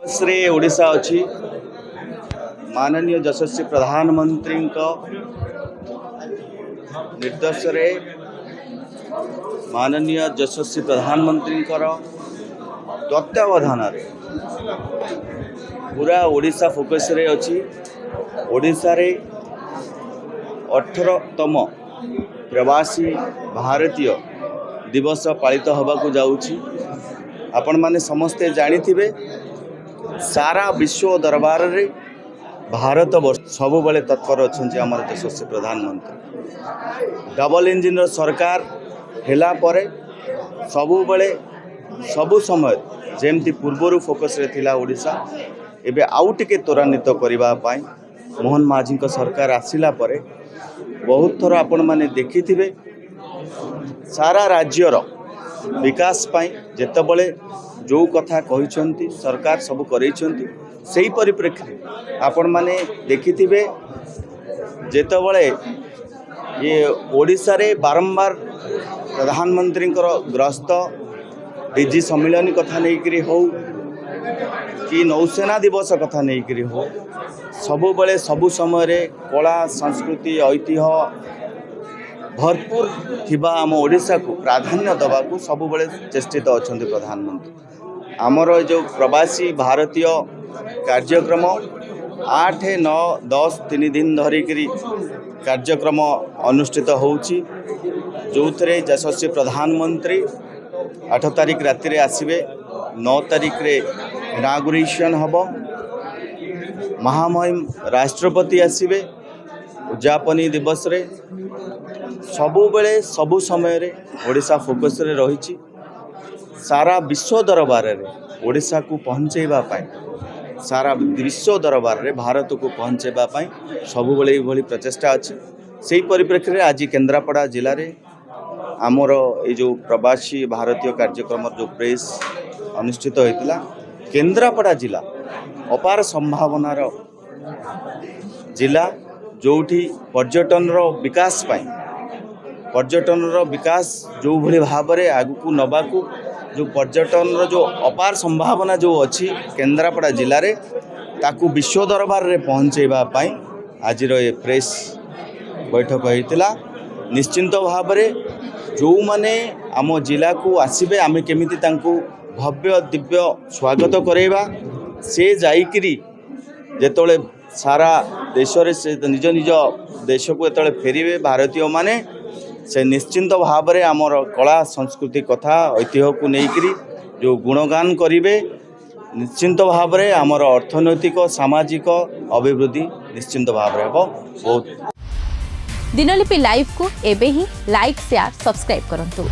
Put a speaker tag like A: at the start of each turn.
A: श्री ओडिशा अच्छी माननीय यशस्वी प्रधानमंत्री निर्देश रे माननीय यशस्वी प्रधानमंत्री तत्वावधान पूरा ओडिशा फोकस रे अच्छी। ओडिशा रे 18तम प्रवासी भारतीय दिवस पालित होबाकू जाउछि। आपण माने समस्ते जानिथिबे सारा विश्व दरबार रे भारत वर्ष सबु बेले तत्पर अच्छा आम यशस्वी प्रधानमंत्री डबल इंजिन सरकार हेला परे सबु बेले सबु समय जेमती पूर्वर फोकस रे थिला ओडिशा एबे आउ टिके त्वरान्वित करबा पाई मोहन माझी को सरकार आसिला परे बहुत थर आपण माने देखिथिबे सारा राज्यर विकास पाई जेतबले जो कथा कहिसंती सरकार सब करैछंती सेही परिप्रेक्षी आपण माने देखिथिबे जेतबले ये ओडिशा रे बारंबार प्रधानमंत्री ग्रस्त डीजी सम्मेलन कथा नहीं करी हो कि नौसेना दिवस कथा नहीं करी हो सबु बेले सबु समय रे कला संस्कृति ऐतिह्य भरपूर थिबा आम ओडिशा को प्राधान्य दबा को सब बेले चेष्टित अच्छा प्रधानमंत्री आमर जो प्रवासी भारतीय कार्यक्रम 8, 9, 10 3 दिन धरिकी कार्यक्रम अनुष्ठित होउची जो थे यशस्वी प्रधानमंत्री 8 तारिख राति रे आसिबे 9 तारिख रे इनागुरेशन हबो महामहिम राष्ट्रपति आसिबे उद्यापनी दिवस रे सबु बेले सबु समय रे ओडिशा फोकस रे रही सारा विश्व दरबार रे ओडिशा को पहुँचेबा पाई सारा विश्व दरबार रे भारत को पहुँचेबा पाई सबु बेले ये प्रचेष्टा अच्छी से परिप्रेक्षी रे आज केन्द्रापड़ा जिले रे आमर ये जो प्रवासी भारतीय कार्यक्रम जो प्रेस अनुष्ठित होता केन्द्रापड़ा जिला अपार संभावनार जिला जोठी पर्यटन विकास पाई पर्यटन विकास जो भली भाव में आगू नबाकू जो पर्यटन जो अपार संभावना जो अच्छी केन्द्रापड़ा जिले में ताकू विश्व दरबार रे पहुँचेबा पाई आज ये प्रेस बैठक होता निश्चिंत भाव में जो माने आम जिला को आसबे आम केमिति तांकू भव्य दिव्य स्वागत करेबा से जाइकरी जेतोले सारा देश रे से निज निज देश को जेतोले फेरिबे भारतीय माने से निश्चिंत भाव में आमर कला संस्कृति कथा ऐतिह्य को लेकर जो गुणगान करेंगे निश्चिंत भाव में आमर अर्थनैतिक सामाजिक अभिवृद्धि निश्चिंत भाव में हम बहुत
B: दिनलिपि लाइव को एबे ही लाइक शेयर सब्सक्राइब करंतु।